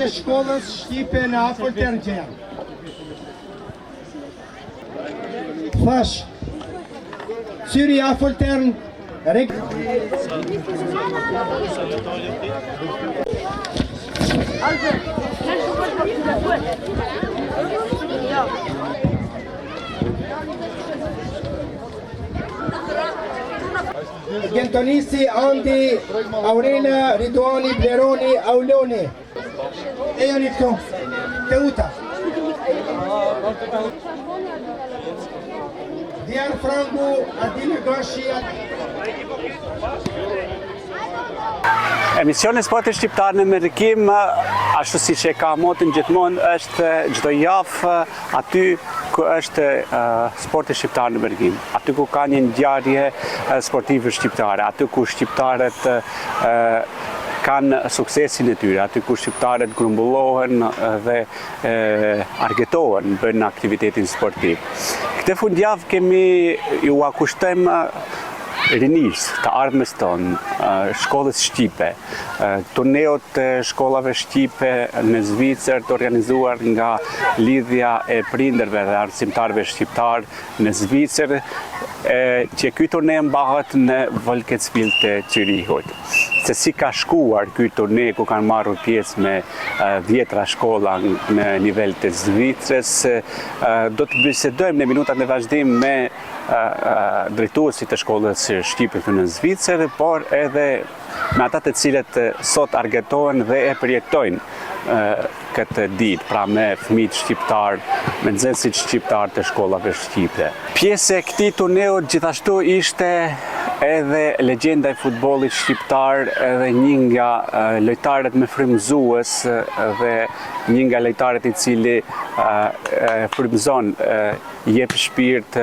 e shkollës shqipe në Afoltern që janë. Thash, Syri Afoltern, Gentonisi, Andi, Aurela, Riduani, Bleroni, Auloni. E janë i këto, Teuta. Diar Frangu, Adile Gashi. Emisioni Sporti Shqiptar në Merikim, ashtu si që ka motin gjithmonë, është çdo javë aty ku është Sporti Shqiptar në Merikim. Aty ku ka një ngjarje sportive shqiptare, aty ku shqiptarët kanë suksesin e tyre, aty ku shqiptarët grumbullohen dhe argëtohen bën aktivitetin sportiv. Këtë fundjavë kemi ju akushtojmë rinis të ardhmes tonë, shkollës shqipe, turneot të shkollave shqipe në Zvicër të organizuar nga Lidhja e Prindërve dhe Arsimtarëve Shqiptar në Zvicër, që ky turne mbahet në Volketsvil të Zürichut. Se si ka shkuar ky turne ku kanë marrur pjesë me 10 shkolla në nivel të Zvicrës, do të bisedojmë në minutat e vazhdim me drejtuesit të shkollës shqipe në Zvicër, por edhe me ata të cilët sot argëtohen dhe e përjetojnë këtë ditë, pra me fëmijët shqiptar, me nxënësit shqiptar të shkollave shqipe. Pjesë e këtij turneu gjithashtu ishte edhe legjenda e futbollit shqiptar, edhe një nga lojtarët më frymëzues dhe një nga lojtarët i cili frymëzon, jep shpirt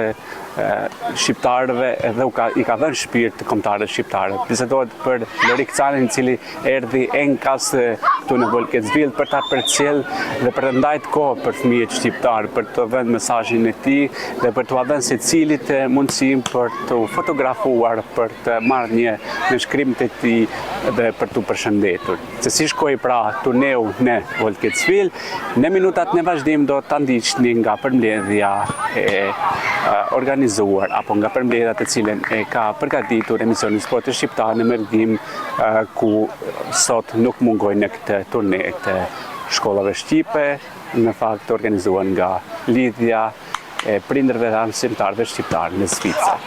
shqiptarëve edhe i ka dhënë shpirt kombëtarëve shqiptarë. Bisedohet për Lorik Canin, i cili erdhi enkas këtu në Volketsvil për ta përcjell dhe për të ndajtur kohë për fëmijët shqiptar, për të dhënë mesazhin e tij dhe për t'u dhënë secilit mundësinë për të fotografuar, për të marrë një nënshkrim të tij dhe për t'u përshëndetur. Se si shkoi pra turneu në Volketsvil, në minutat në vazhdim do ta ndiqni nga përmbledhja e organizuar apo nga përmbledhja të cilën e ka përgatitur emisioni Sporti Shqiptar në Merikim, ku sot nuk mungojnë në këtë turne të shkollave shqipe, në fakt organizuar nga Lidhja e Prindërve dhe Arsimtarëve Shqiptar në Zvicër.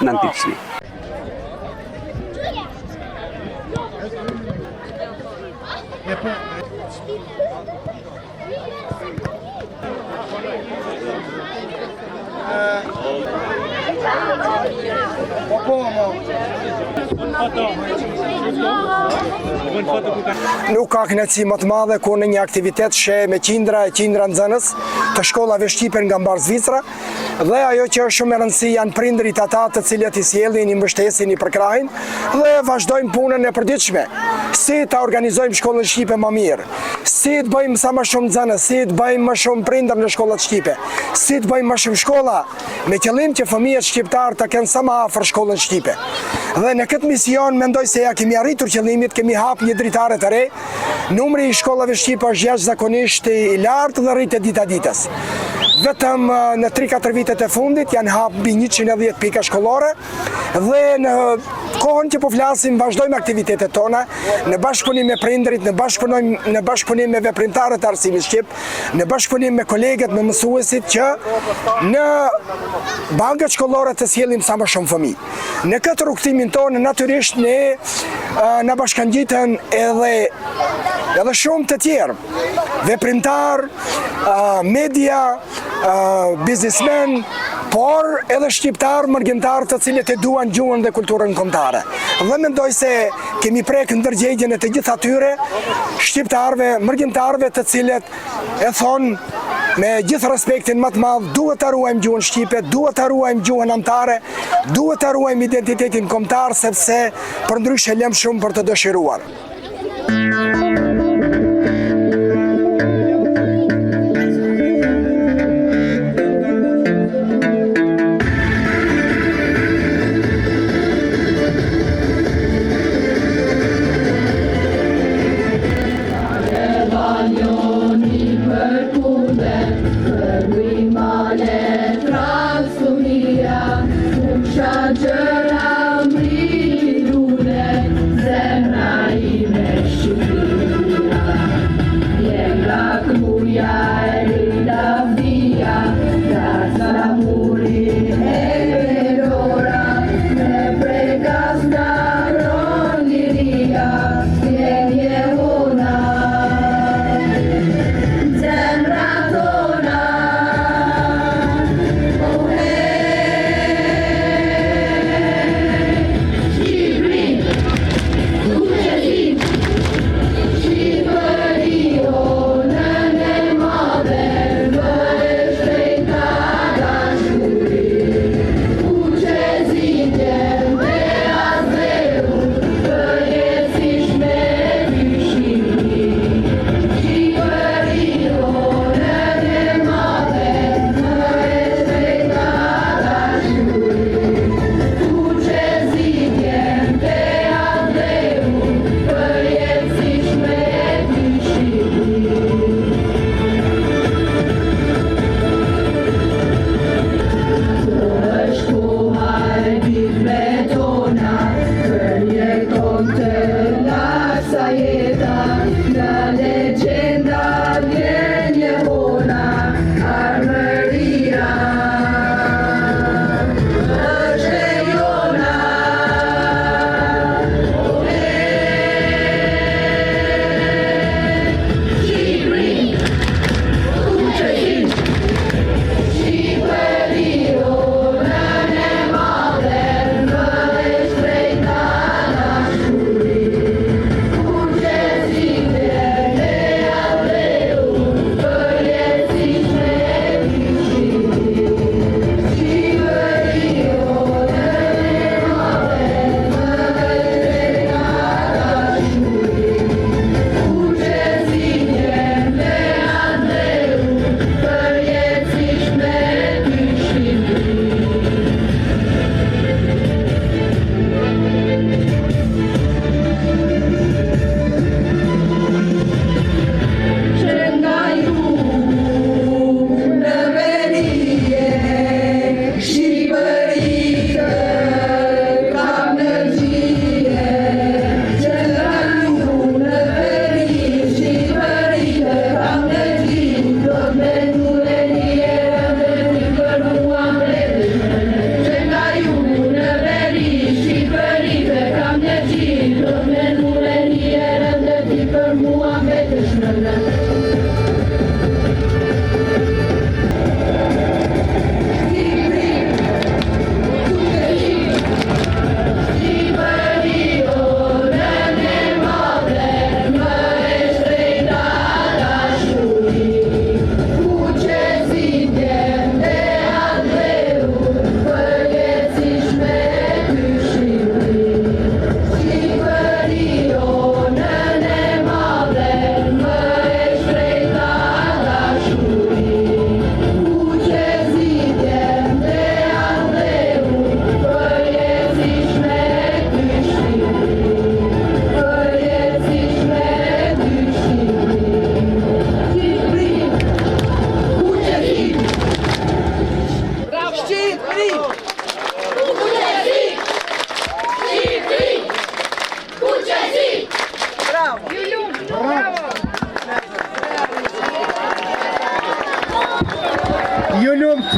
Në ndiqni. Nuk ka kënaqësi më të madhe ku në një aktivitet she me qindra nxënës të shkollave shqipe nga mbar Zvicra, dhe ajo që është shumë e rëndësishme janë prindërit ata të cilët i sjellin, i mbështesin, i përkrahin dhe vazhdojmë punën e përditshme. Si ta organizojmë shkollën shqipe më mirë, si të bëjmë sa më shumë nxënës, si të bëjmë më shumë prindër në shkollat shqipe, si të bëjmë më shumë shkolla me qëllim që fëmijët shqiptar të kenë sa më afër shkollën shqipe. Dhe në këtë mision mendoj se ja kemi arritur qëllimit, kemi hap një dritare të re. Numri i shkollave shqipe është jashtëzakonisht i lartë dhe rritet dita ditës. Vetëm në 3-4 vitet e fundit janë hap mbi 110 pika shkollore dhe në kohën që po flasim vazhdojmë aktivitetet tona në bashkëpunim me prindërit, në bashkëpunim me veprimtarët e arsimit shqip, në bashkëpunim me kolegët, me mësuesit, që në bankët shkollore të sjellim sa më shumë fëmijë. Në këtë rrugtimin tonë natyrisht ne na bashkangjiten edhe shumë të tjerë, veprimtar, media, biznesmen, por edhe shqiptar, mërgjimtar të cilët e duan gjuhën dhe kulturën kombëtare. Dhe mendoj se kemi prek ndërgjegjen e të gjithë atyre shqiptarëve, mërgjimtarëve të cilët e thonë me gjithë respektin më të madh, duhet ta ruajmë gjuhën shqipe, duhet ta ruajmë gjuhën anëtare, duhet ta ruajmë identitetin kombëtar, sepse përndryshe lëm shumë për të dëshiruar. Ela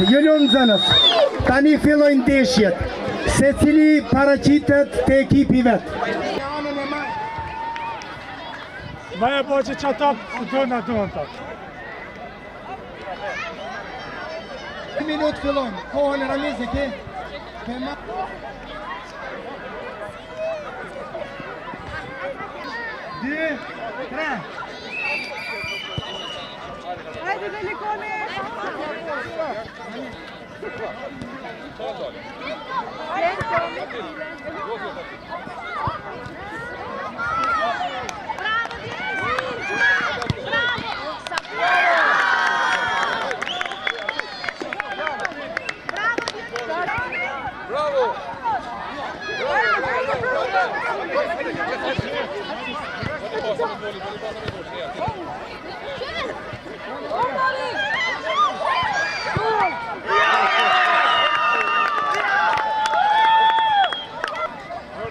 Ju lumt zënës, tani fillojnë ndeshjet, se cili paraqitet të ekipi vetë. Vaja po që që ata do në të. 1 minutë fillojnë, kohën Ramizi ke? Dë, tre. Hajde dhe Nikoli!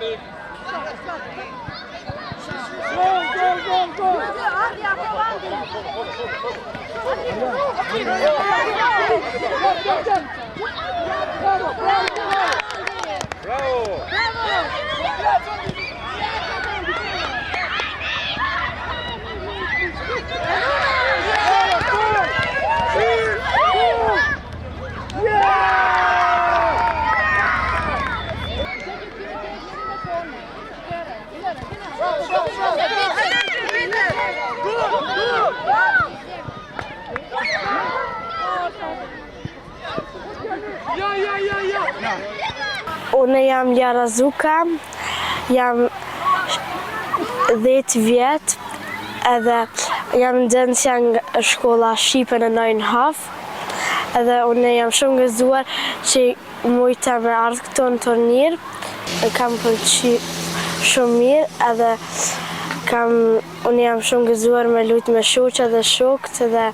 Ready? Unë jam Jara Zuka, jam 10 vjetë, edhe jam nxënësja nga shkolla Shqipe në 9 Haf, edhe unë jam shumë gëzuar që mujta me ardhë këto në turnir, kam pëlqy shumë mirë, edhe unë jam shumë gëzuar me lujtë me shoqa dhe shokët, edhe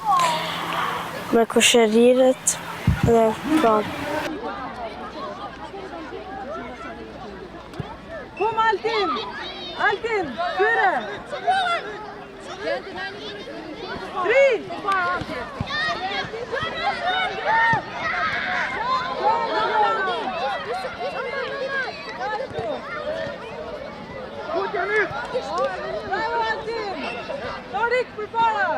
me kushërirët, dhe pranë. Kom Altin! Altin! Fyre! 3! Bravo Altin! Torik për para!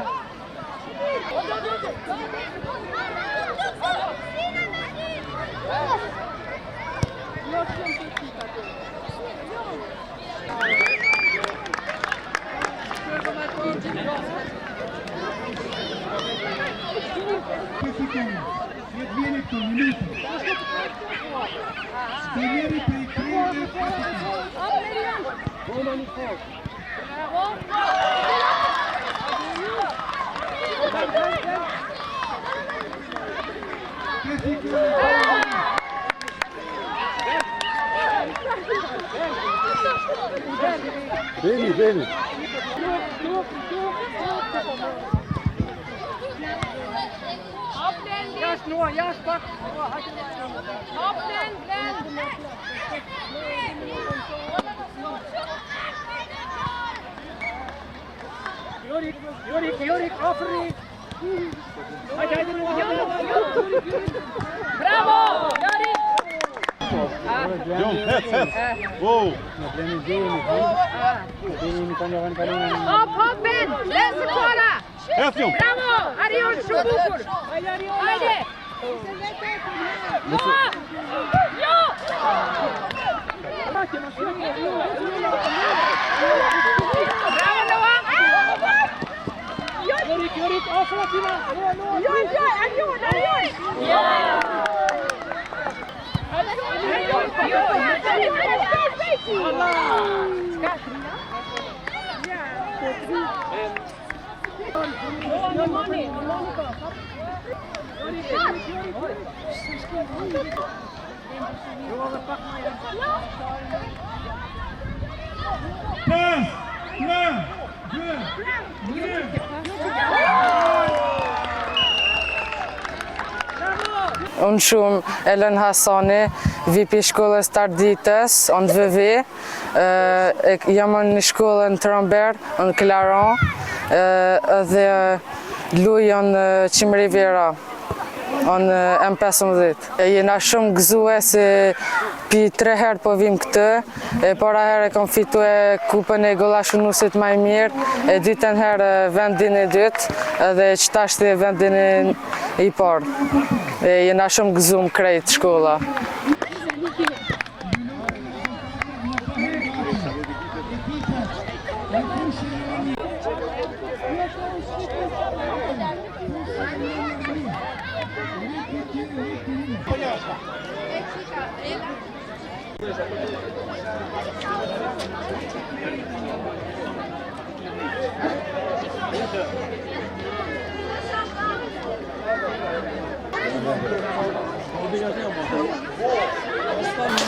Beni. Juist Noah, juist pak. Oplen, Glenn. Jorik, Offery. Bravo, Jorik. Jong, het. Wow. Hop, Ben. Lese kolla. Het, Jong. Bravo, Arion, shumë bukur. Hajde. Jo! Bravo, Noah. Jorik, afsluiten. Unë shumë Elen Hasani, vipi shkollës të arditës, në VV, jam në shkollën në Trambert, në Klaron, dhe lujon në Qimri Vera, në M15. Jena shumë gëzue se pi 3 herë po vim këtë, para herë e kam fitu e kupën e Gollashunusit maj mirë, e dytën herë vendin e dytë, dhe qëtashti e vendin e i parë. Jena shumë gëzum krejt shkolla.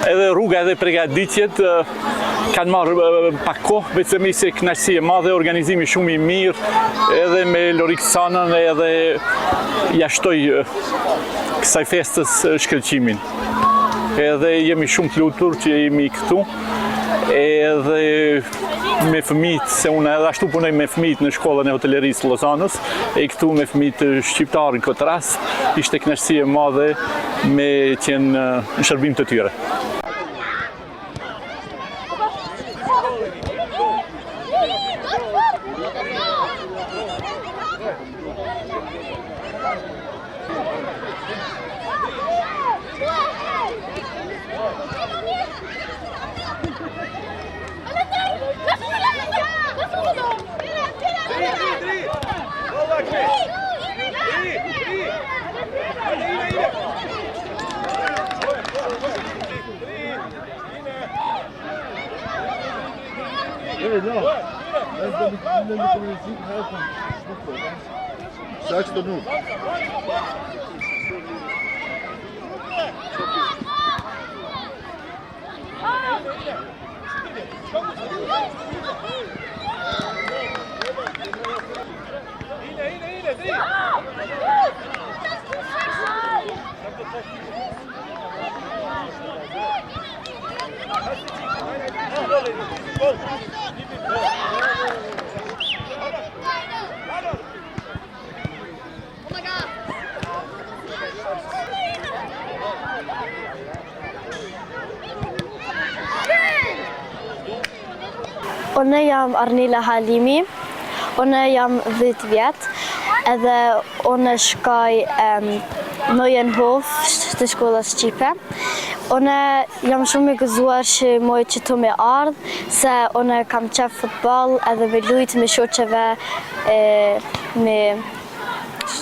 Edhe rruga edhe përgatitjet kanë marrë pak kohë, vetëm se kënaqësi e madhe, organizimi shumë i mirë, edhe me Loriksanën edhe ja shtoj kësaj festës shkëlqimin. Edhe jemi shumë të lutur që jemi këtu, edhe me fëmijët, se unë edhe ashtu punoj me fëmijët në shkollën e hotelerisë Lozanës, e këtu me fëmijët shqiptarë në këtë rast, ishte kënaqësi e madhe me qenë në shërbim të tyre. Sete do mundo. Unë jam Arnila Halimi, unë jam 10 vjetë, edhe unë shkoj në Jenhof të shkollës Shqipe. Unë jam shumë i gëzuar që moj që të me ardhë, se unë kam qef futbol edhe me lujt me shoqeve, me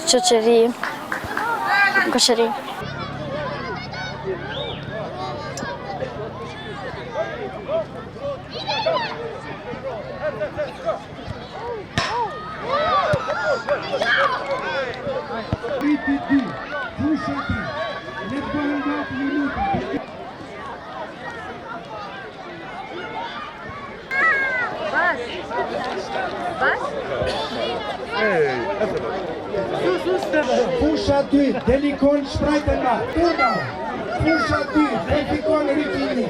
shoqëri, koshëri. Fusha 2, delikon shprajtën ma. Turda, fusha 2, verifikon rikini.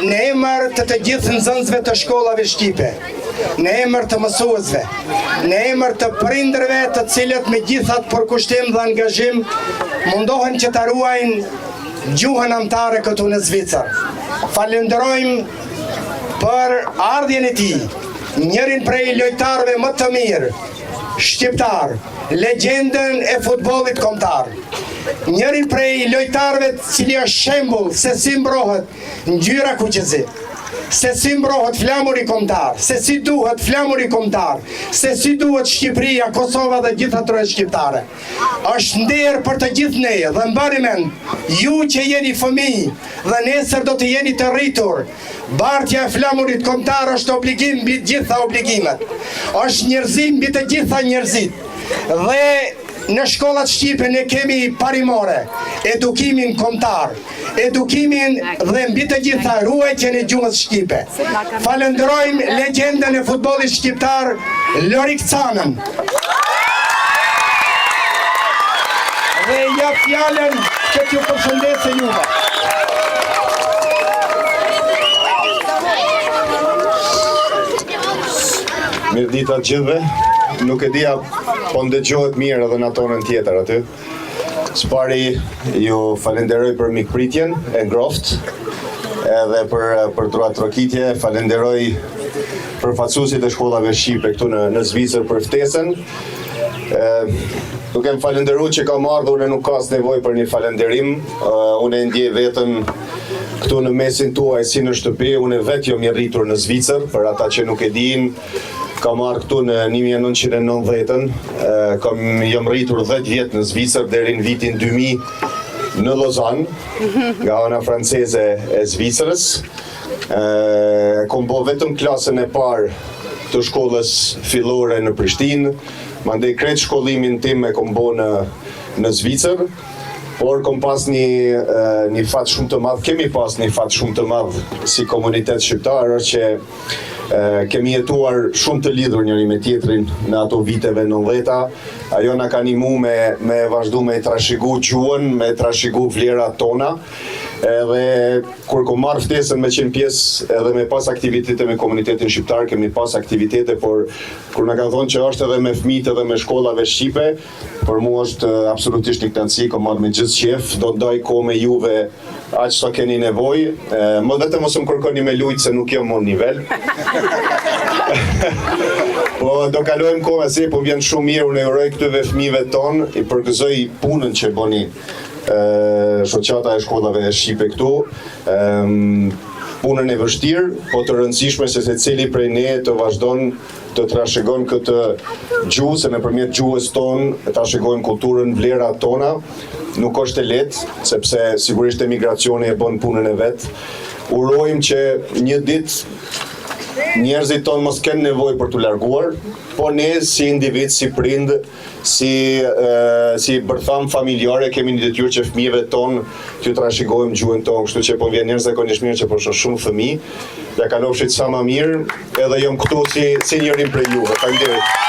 Në emër të gjithë nxënësve të shkollave shqipe, në emër të mësuesve, në emër të prindërve të cilët me gjithat përkushtim dhe angazhim mundohen që të ruajnë gjuhën amtare këtu në Zvicër. Falenderojmë për ardhjen e tij, njërin prej lojtarëve më të mirë shqiptar, legjendën e futbollit kombëtar. Njëri prej lojtarëve cili është shembull se si mbrohet ngjyra kuqezi, se si mbrohet flamuri kombëtar, se si duhet flamuri kombëtar, se si duhet Shqipëria, Kosova dhe gjitha trojet shqiptare. Është nder për të gjithë ne dhe mbani mend, ju që jeni fëmijë dhe nesër do të jeni të rritur. Bartja e flamurit kombëtar është obligim mbi të gjitha obligimet. Është njerëzim mbi të gjitha njerëzit. Dhe në shkollat shqipe ne kemi parimore edukimin kombëtar, edukimin dhe mbi të gjitha ruajtjen e gjuhës shqipe. Falenderojmë legjendën e futbollit shqiptar Lorik Canën. Dhe jap fjalën që t'ju përshëndesë juve. Mirëdita gjithëve. Nuk e dia po ndëgjohet mirë edhe në tonën tjetër aty. Spari ju falenderoj për mikpritjen e ngroft, edhe për trokitje, falenderoj përfaqësuesit e shkollave shqipe këtu në Zvicër për ftesën. Duke më falenderuar që kam ardhur, unë nuk ka nevojë për një falenderim. Unë e ndjej veten këtu në mesin tuaj si në shtëpi, unë vetë jam i rritur në Zvicër, për ata që nuk e dinë. Kam marrë këtu në 1990, jam rritur 10 vjetë në Zvicër deri në vitin 2000 në Lozan, nga ana franceze e Zvicrës. Kom bo vetëm klasën e parë të shkollës fillore në Prishtinë, mandej krejt shkollimin tim e kom bo në Zvicër, por kom pas një fat shumë të madh, kemi pas një fat shumë të madh si komunitet shqiptar, që kemi jetuar shumë të lidhur njëri me tjetrin në ato viteve 90-ta. Ajo na ka ndihmu me vazhdu me trashëgu gjuhën, me trashëgu vlerat tona. Edhe kur kom marrë ftesën me qenë pjesë edhe me pas aktivitete me komunitetin shqiptar, kemi pas aktivitete, por kur na ka thonë që është edhe me fëmijët edhe me shkollave shqipe, për mua është absolutisht një kënaqësi, kom marrë me gjithë qef, do të ndaj kohë me juve aq sa keni nevojë. Më vetëm mos më kërkoni me lujt se nuk jam në nivel. Po do kalojmë kohë si, po vjen shumë mirë, unë uroj këtyve fëmijëve tonë, i përgëzoj punën që bëni shoqata e shkollave shqipe këtu, punën e vështirë, po të rëndësishme se secili prej ne të vazhdon të trashëgon këtë gjuhë, se nëpërmjet gjuhës tonë trashëgojmë kulturën, vlerat tona. Nuk është e lehtë, sepse sigurisht emigracioni e bën punën e vet. Urojmë që një ditë njerëzit tonë mos kenë nevojë për t'u larguar, po ne si individ, si prind, si bërtham familjare kemi një detyrë që fëmijëve tonë t'ju trashëgojmë gjuhën tonë, kështu që po vjen njerëz zakonisht mirë që po shoh shumë fëmijë, ja kalofshit sa më mirë, edhe jam këtu si njërin prej juve. Faleminderit.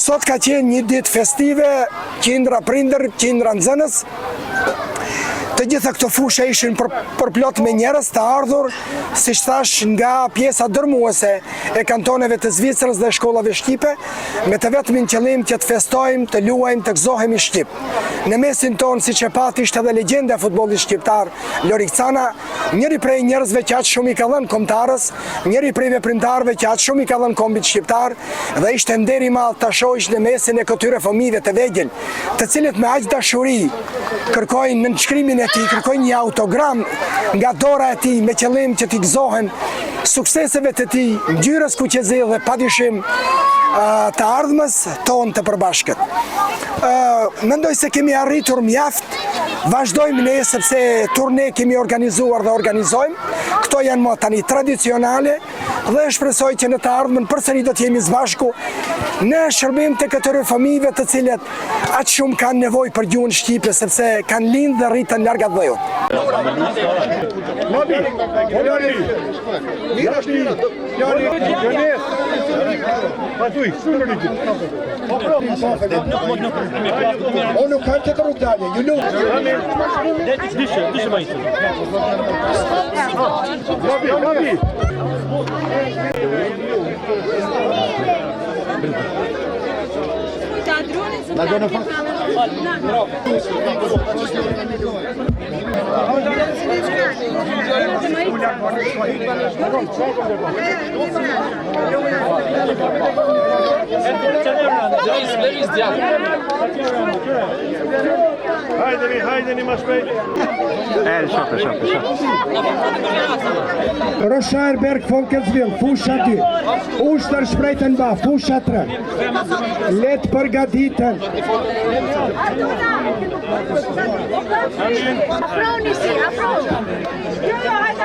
Sot ka qenë një ditë festive, qindra prindër, qindra nxënës. Të gjitha këto fusha ishin përplot me njerëz të ardhur, siç thash, nga pjesa dërmuese e kantoneve të Zvicrës dhe shkollave shqipe, me të vetmin qëllim që të festojmë, të luajmë, të gëzohemi shqip. Në mesin tonë, siç e pat, ishte edhe legjenda e futbollit shqiptar, Lorik Cana, njëri prej njerëzve që aq shumë i ka dhënë kombëtarës, njëri prej veprimtarëve që aq shumë i ka dhënë kombit shqiptar, dhe ishte nder i madh ta shohësh në mesin e këtyre fëmijëve të vegjël, të cilët me aq dashuri kërkojnë në nënshkrimin e tij, kërkojnë një autogram nga dora e tij me qëllim që t'i gëzohen sukseseve të tij, ngjyrës kuqezi dhe padyshim të ardhmës tonë të përbashkët. Mendoj se kemi arritur mjaft, vazhdojmë ne sepse turne kemi organizuar dhe organizojmë. Këto janë më tani tradicionale dhe shpresoj që në të ardhmen përsëri do të jemi së bashku në shërbim të këtyre fëmijëve të cilët aq shumë kanë nevojë për gjuhën shqipe sepse kanë lindë dhe rritën larg atë vëjut. O nuk kanë të kërru dalje, ju nuk. Hajdeni ma shpejt. Rosharberg Folkesville, fusha 2. Ushtar Shprejtenba, fusha 3. Let përgatiten. Afroni si, afroni. Jo, hajde.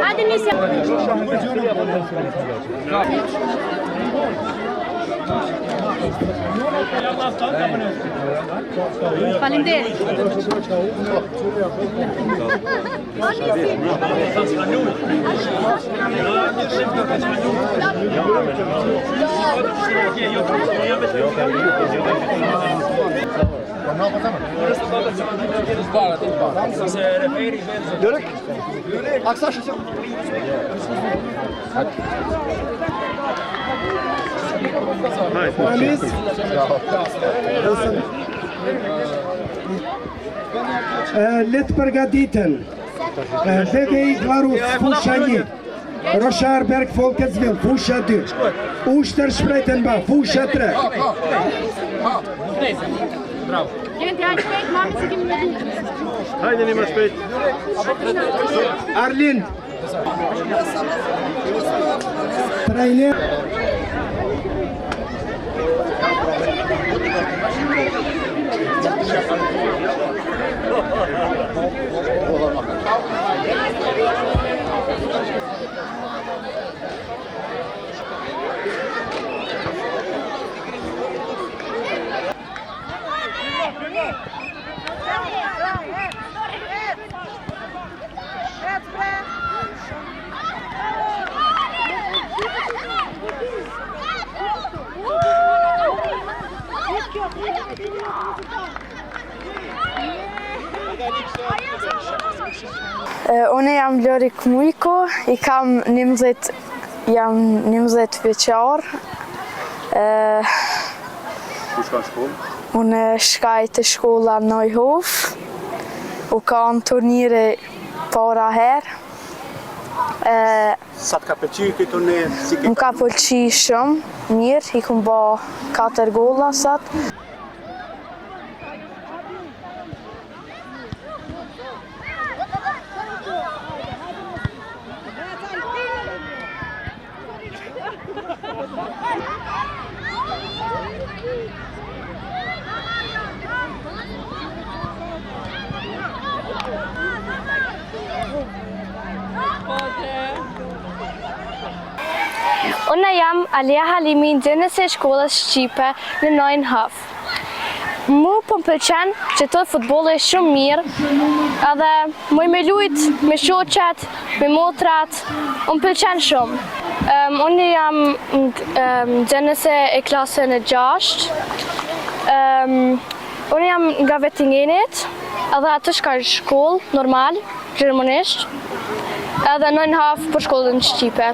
Hajde nisi. Faleminderit. Let përgatiten. VVI Glarus, fusha 1. Rosharberg Folkesville, fusha 2. Ushtar Shprejtenba, fusha 3. Gente, hajde shpejt, mami se kemi me duke. Hajdeni ma shpejt. Arlind. Trajner. Unë jam Lorik Mujko, jam 11 vjeçar. Ku shkon shkollë? Unë shkaj të shkolla Neuhof. U kam turnire para herë. Sa të ka pëlqyer këtë turne? Më ka pëlqy shumë mirë, i kam bë 4 golla sot. Unë jam Alia Halimi, nxënës e shkollës shqipe në Neuhof. Mu po më pëlqen që të futbolli është shumë mirë, edhe muj me lujt me shoqet, me motrat, më pëlqen shumë. Unë jam nxënëse e klasën e 6. Unë jam nga Vetingenit, edhe atë shkoj shkollë normal, gjermanisht, edhe 9,5 për shkollën shqipe.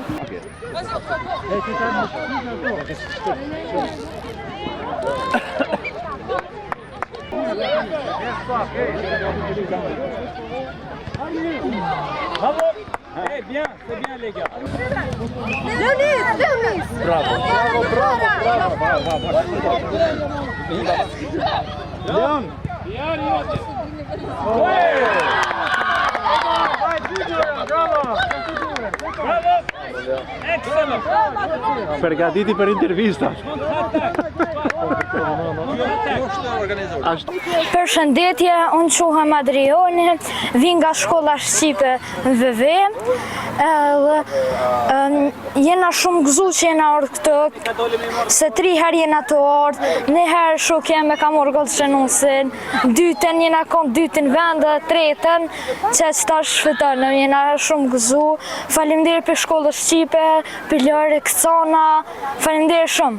Bravo! Bien, c'est bien les gars. Léonis! Bravo. Léon! Përgatiti për intervista. Përshëndetje, unë quhem Adrioni, vi nga shkolla shqipe VV. Jena shumë gëzu që jena orë këtë, se 3 herë jena të orë, 1 herë shok jeme kam orë gollë shënusin, 2-tën jena kom 2 vendë, 3-tën që ta shfëtën, jena shumë gëzu. Faleminderit për shkollës shqipe, për lërë këcona, faleminderit shumë.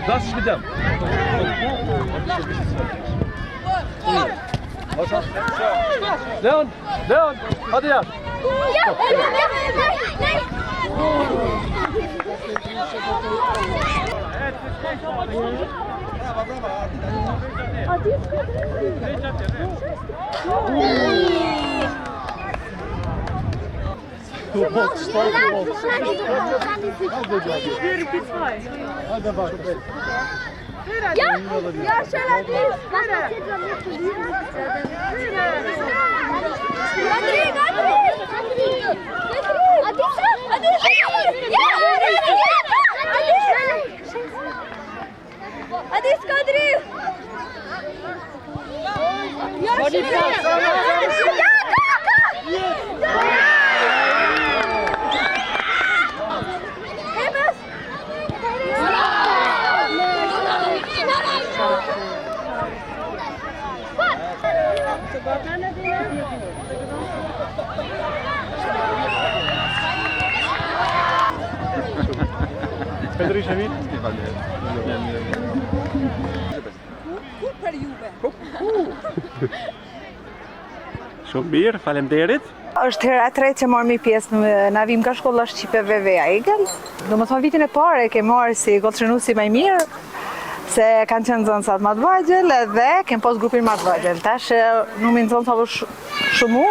Das ist gedem. Leon, hadi ya. Ja, schneller dies! Adis Kadri! Pedri Xavi? Shumë mirë, faleminderit. Është hera e tretë që marrë pjesë në vim nga shkolla shqipe VV Aigël. Do më thonë vitin e parë e ke marrë si gollëshënuesi më i mirë, se kanë qenë zonësat më të vogël edhe kem pas grupin më të vogël. Tash numrin zonësave shumë,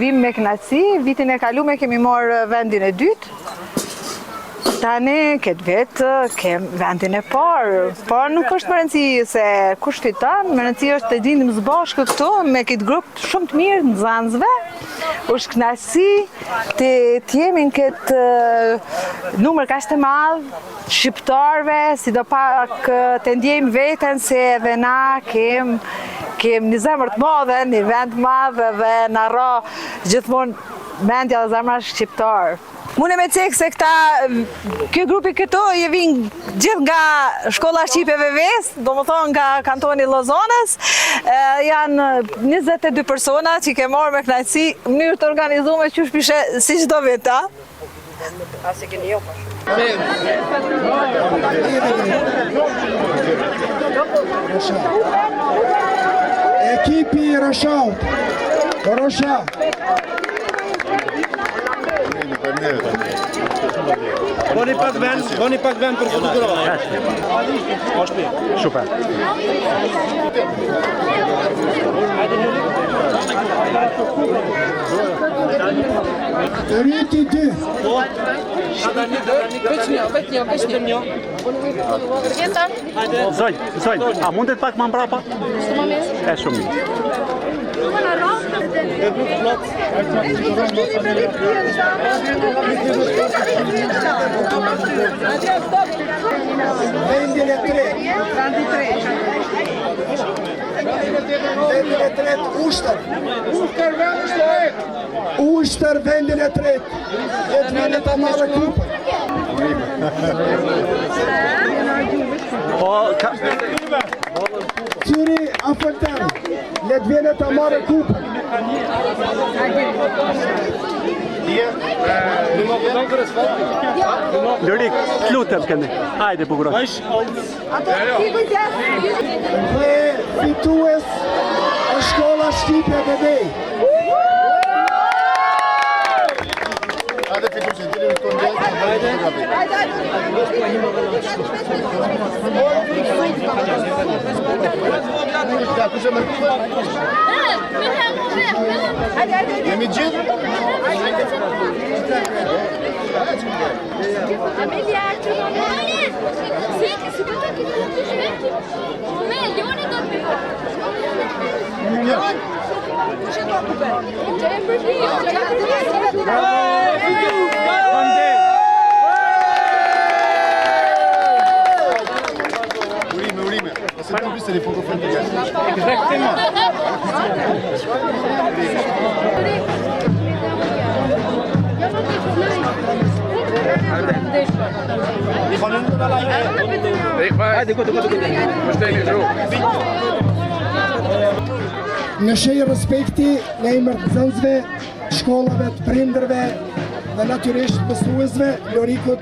vim me kënaqësi, vitin e kaluar kemi marrë vendin e dytë. Tani, këtë vetë, kem vendin e parë, por nuk është më rëndësi se kush fiton, më rëndësi është të dindim së bashku këtu me këtë grup shumë të mirë në nxënësve. Është kënaqësi të jemi në këtë numër kaq të madh shqiptarëve, sidopak të ndjejmë veten se edhe na kem një zemër të madhe, një vend të madh dhe na rro gjithmonë mendja dhe zemra shqiptar. Mune me cekë se kjo grupi këto je vinë gjithë nga shkolla shqipe VV-s, do më thonë nga kantoni Lozonës, janë 22 persona që ke marrë me kënaqësi, mënyrë të organizuar që shpishe si çdo vit, a? Asi keni jo Ekipi Roshaut. Rosha. Boni pak vend për fotografi. Super. Ryti 2. Zonj, a mundet pak më mbrapa? E shumë mirë. Vendin e 3. Vendin e tretë Ushtër. Ushtër vendin e tretë. Letë vene ta marrë kupën. Qyri Afërtem. Letë vene ta marrë kupën. Lorik, lutem këne. Hajde, bukuroj. Dhe fitues e shkolla Shqipe Bebej. Hajde fituesi, dini në këto Jemi gjithë? Urime. Nëse të mbisë një foto frente jashtë. Në shej respekti në emër të nxënësve, shkollave, të prindërve dhe natyrisht mësuesve, Lorikut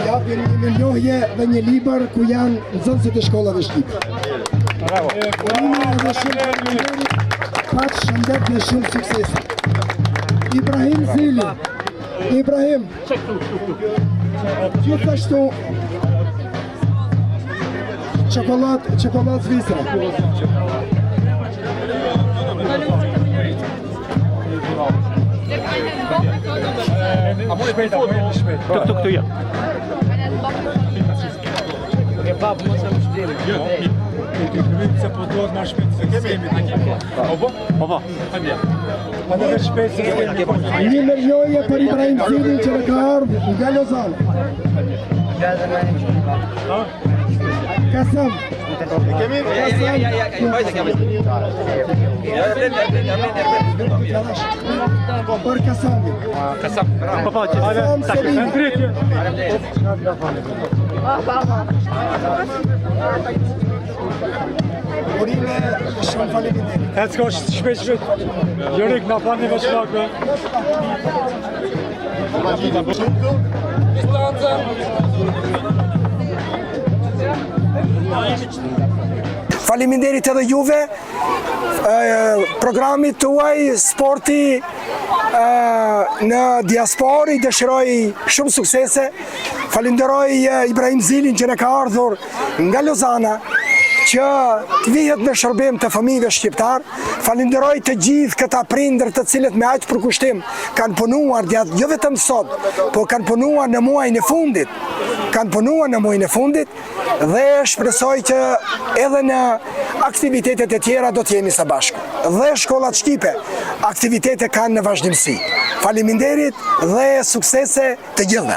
japin një mirënjohje dhe një libër ku janë nxënësit e shkollave shqipe. Bravo. Urime edhe shumë faleminderit, pak shëndet dhe shumë suksese. Ibrahim Zili. Ibrahim. Gjithashtu çokoladë Zvicra. Tuk, ja. Se po duhet ma shpejt se kësemi. Opo? Një mirënjohje për Ibrahim Zilin që në ka ardhur nga Lozan. Kasam. Për Kasamin. Kasam. Kasam Selim. Urime shumë faleminderit. E s'ka shpejt. Lorik, na pani me shkakë. Faleminderit edhe juve, programit tuaj, sporti në diasporë, i dëshiroj shumë suksese. Falenderoj Ibrahim Zilin që në ka ardhur nga Lozana, që të vihet në shërbim të fëmijëve shqiptar. Falenderoj të gjithë këta prindër të cilët me aq përkushtim kanë punuar gjatë jo vetëm sot, po kanë punuar në muajin e fundit. Dhe shpresoj që edhe në aktivitetet e tjera do të jemi së bashku. Dhe shkollat shqipe aktivitete kanë në vazhdimsi. Faleminderit dhe suksese të gjithëve.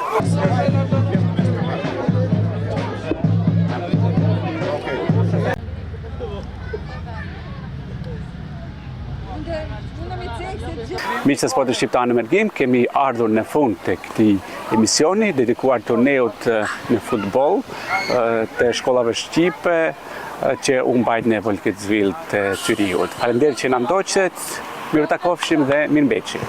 Miqtë e sportit shqiptar në Mergim, kemi ardhur në fund të këtij emisioni dedikuar turneut në futboll të shkollave shqipe që u mbajt në Volkëtzvil të Zyriut. Faleminderit që na ndoqët, mirë takofshim dhe mirëmbëjtje.